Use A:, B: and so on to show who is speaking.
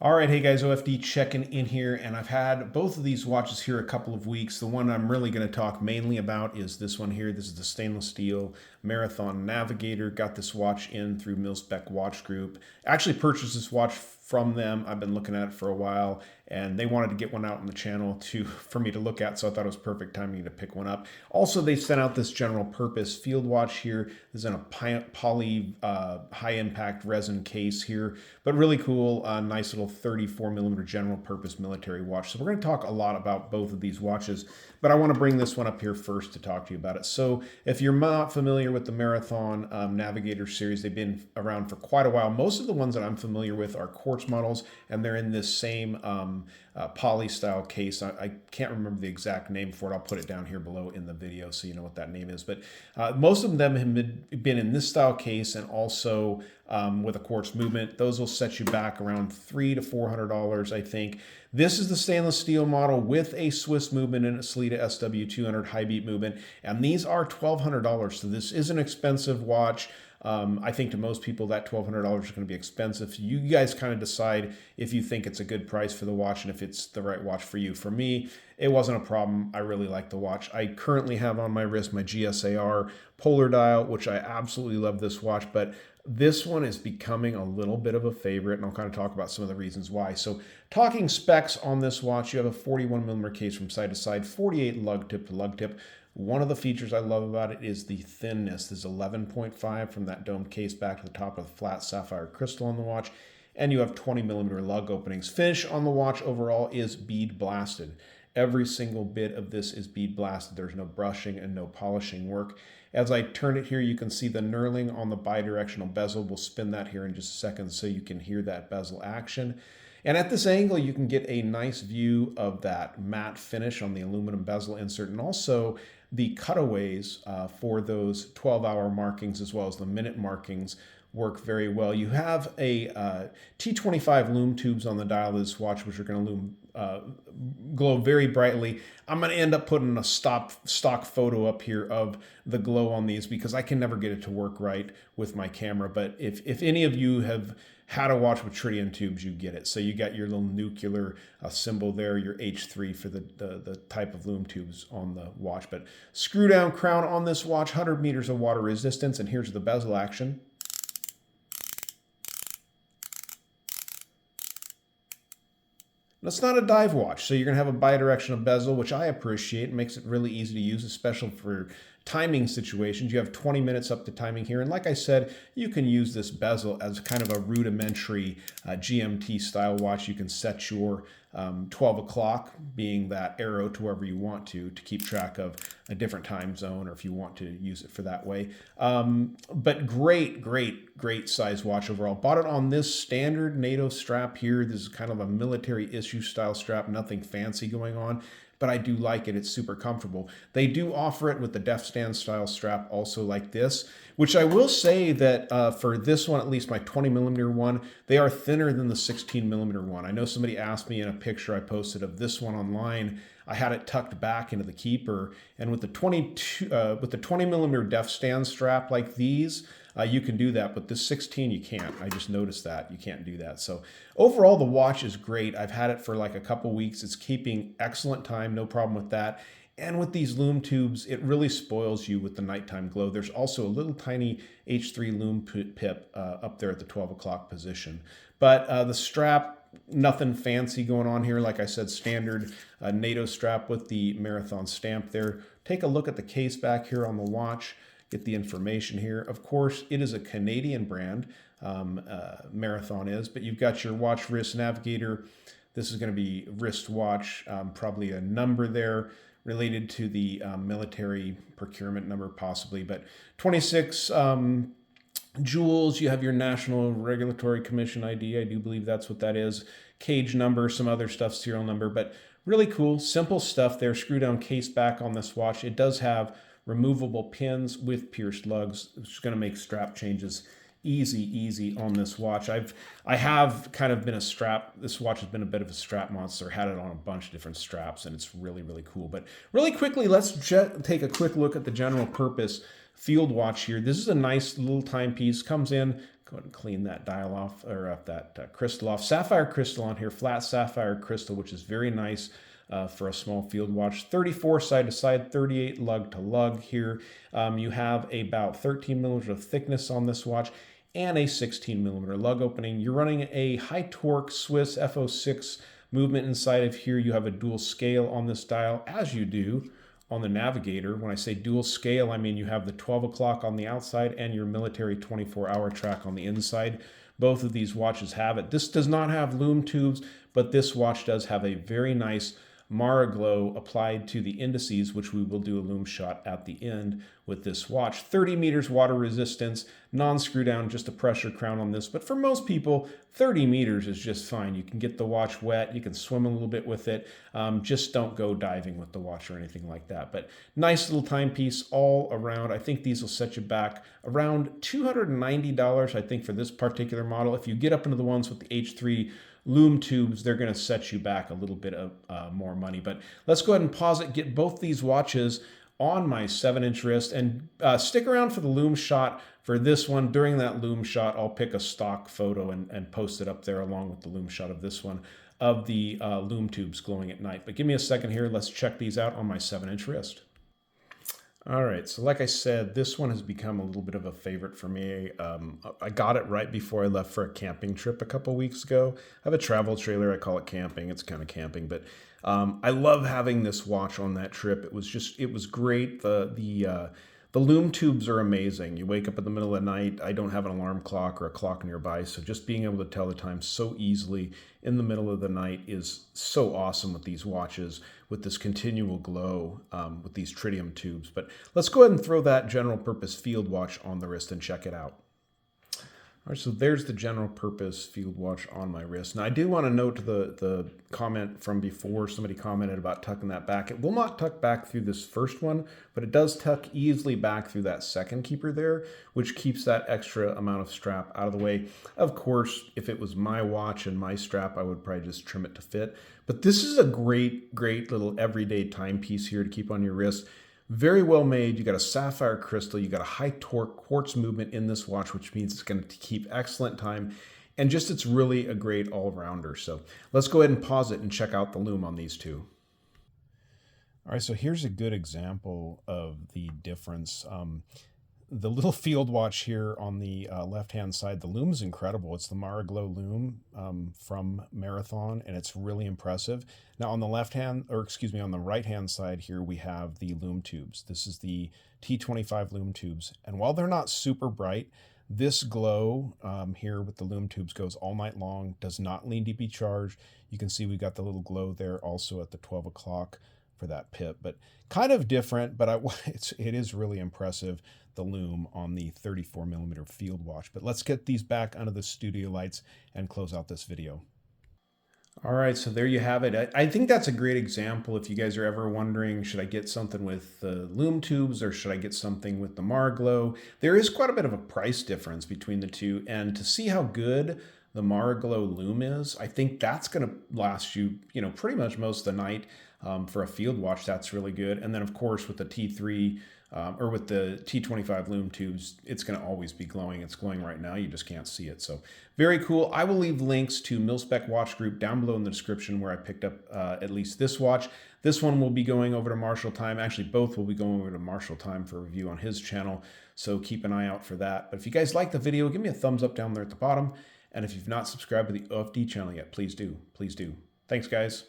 A: All right, hey guys, OFD checking in here, and I've had both of these watches here a couple of weeks. The one I'm really going to talk mainly about is this one here. This is the stainless steel Marathon Navigator. Got this watch in through Milspec Watch Group. Actually purchased this watch from them. I've been looking at it for a while, and they wanted to get one out on the channel for me to look at, so I thought it was perfect timing to pick one up. Also, they sent out this general purpose field watch here. This is in a poly high impact resin case here, but really cool, nice little 34 millimeter general purpose military watch. So we're going to talk a lot about both of these watches, but I want to bring this one up here first to talk to you about it. So if you're not familiar with the Marathon Navigator series, they've been around for quite a while. Most of the ones that I'm familiar with are quartz models, and they're in this same poly style case. I can't remember the exact name for it. I'll put it down here below in the video so you know what that name is. But most of them have been in this style case, and also with a quartz movement. Those will set you back around $300 to $400, I think. This is the stainless steel model with a Swiss movement and a Sellita SW200 high beat movement, and these are $1,200. So this is an expensive watch. I think to most people that $1,200 is going to be expensive. You guys kind of decide if you think it's a good price for the watch and if it's the right watch for you. For me, it wasn't a problem. I really like the watch. I currently have on my wrist my GSAR polar dial, which I absolutely love this watch, but this one is becoming a little bit of a favorite, and I'll kind of talk about some of the reasons why. So talking specs on this watch, you have a 41 millimeter case from side to side, 48 lug tip to lug tip. One of the features I love about it is the thinness. This is 11.5 from that domed case back to the top of the flat sapphire crystal on the watch. And you have 20 millimeter lug openings. Finish on the watch overall is bead blasted. Every single bit of this is bead blasted. There's no brushing and no polishing work. As I turn it here, you can see the knurling on the bidirectional bezel. We'll spin that here in just a second so you can hear that bezel action. And at this angle, you can get a nice view of that matte finish on the aluminum bezel insert, and also the cutaways for those 12-hour markings as well as the minute markings work very well. You have a T25 Loom tubes on the dial of this watch, which are going to glow very brightly. I'm going to end up putting a stock photo up here of the glow on these because I can never get it to work right with my camera. But if any of you have had a watch with tritium tubes, you get it. So you got your little nuclear symbol there, your H3 for the type of Loom tubes on the watch. But screw down crown on this watch, 100 meters of water resistance, and here's the bezel action. It's not a dive watch, so you're going to have a bidirectional bezel, which I appreciate. It makes it really easy to use, especially for timing situations. You have 20 minutes up to timing here, and like I said, you can use this bezel as kind of a rudimentary GMT style watch. You can set your 12 o'clock being that arrow to wherever you want to keep track of a different time zone, or if you want to use it for that way. But great size watch overall. Bought it on this standard NATO strap here. This is kind of a military issue style strap, nothing fancy going on, but I do like it. It's super comfortable. They do offer it with the def stand style strap also like this, which I will say that for this one, at least my 20 millimeter one, they are thinner than the 16 millimeter one. I know somebody asked me in a picture I posted of this one online, I had it tucked back into the keeper, and with the 20 millimeter def stand strap like these, you can do that, but this 16 you can't. I just noticed that you can't do that. So overall, the watch is great. I've had it for like a couple weeks. It's keeping excellent time, no problem with that. And with these Loom tubes, it really spoils you with the nighttime glow. There's also a little tiny H3 Loom pip up there at the 12 o'clock position. But the strap, nothing fancy going on here. Like I said, standard NATO strap with the Marathon stamp there. Take a look at the case back here on the watch. Get the information here. Of course, it is a Canadian brand, Marathon is, but you've got your watch wrist navigator. This is going to be wristwatch, probably a number there related to the military procurement number possibly, but 26 jewels. You have your National Regulatory Commission ID. I do believe that's what that is. Cage number, some other stuff, serial number, but really cool, simple stuff there. Screw down case back on this watch. It does have removable pins with pierced lugs. It's going to make strap changes easy on this watch. I have kind of been a strap. This watch has been a bit of a strap monster. Had it on a bunch of different straps, and it's really cool. But really quickly, let's take a quick look at the general purpose field watch here. This is a nice little timepiece. Comes in Go ahead and clean that dial off, or that crystal off. Sapphire crystal on here, flat sapphire crystal, which is very nice for a small field watch. 34 side to side, 38 lug to lug here. You have about 13 millimeters of thickness on this watch and a 16 millimeter lug opening. You're running a high torque Swiss FO6 movement inside of here. You have a dual scale on this dial, as you do on the Navigator. When I say dual scale, I mean you have the 12 o'clock on the outside and your military 24-hour track on the inside. Both of these watches have it. This does not have Loom tubes, but this watch does have a very nice Mara glow applied to the indices, which we will do a Loom shot at the end with this watch. 30 meters water resistance, non-screw down, just a pressure crown on this. But for most people, 30 meters is just fine. You can get the watch wet, you can swim a little bit with it. Just don't go diving with the watch or anything like that. But nice little timepiece all around. I think these will set you back around $290, I think, for this particular model. If you get up into the ones with the H3 Loom tubes, they're going to set you back a little bit of more money. But let's go ahead and pause it, get both these watches on my 7-inch wrist, and stick around for the Loom shot for this one. During that Loom shot, I'll pick a stock photo and post it up there along with the Loom shot of this one, of the Loom tubes glowing at night. But give me a second here. Let's check these out on my 7-inch wrist. All right, so like I said, this one has become a little bit of a favorite for me. I got it right before I left for a camping trip a couple weeks ago. I have a travel trailer, I call it camping. It's kind of camping, but I love having this watch on that trip. It was great. The Loom tubes are amazing. You wake up in the middle of the night. I don't have an alarm clock or a clock nearby, so just being able to tell the time so easily in the middle of the night is so awesome with these watches, with this continual glow with these tritium tubes. But let's go ahead and throw that general purpose field watch on the wrist and check it out. All right, so there's the general purpose field watch on my wrist. Now I do want to note the comment from before. Somebody commented about tucking that back. It will not tuck back through this first one, but it does tuck easily back through that second keeper there, which keeps that extra amount of strap out of the way. Of course, if it was my watch and my strap, I would probably just trim it to fit. But this is a great little everyday timepiece here to keep on your wrist. Very well made. You got a sapphire crystal. You got a high torque quartz movement in this watch, which means it's going to keep excellent time. And just, it's really a great all-rounder. So let's go ahead and pause it and check out the Loom on these two. All right, so here's a good example of the difference. The little field watch here on the left-hand side, the Loom is incredible. It's the Mara Glow Loom from Marathon, and it's really impressive. Now on the on the right-hand side here, we have the Loom tubes. This is the T25 Loom tubes. And while they're not super bright, this glow here with the Loom tubes goes all night long, does not need to be charged. You can see we got the little glow there also at the 12 o'clock for that pip, but kind of different, but it is really impressive, the Loom on the 34 millimeter field watch. But let's get these back under the studio lights and close out this video. All right, so there you have it. I think that's a great example. If you guys are ever wondering, should I get something with the Loom tubes or should I get something with the Mara Glow? There is quite a bit of a price difference between the two, and to see how good the Mara Glow Loom is, I think that's going to last you, pretty much most of the night. For a field watch, that's really good. And then of course with the T3 or with the T25 Loom tubes, it's going to always be glowing. It's glowing right now. You just can't see it. So very cool. I will leave links to Milspec Watch Group down below in the description where I picked up at least this watch. This one will be going over to Marshall Time. Actually, both will be going over to Marshall Time for a review on his channel. So keep an eye out for that. But if you guys like the video, give me a thumbs up down there at the bottom. And if you've not subscribed to the OFD channel yet, please do. Please do. Thanks, guys.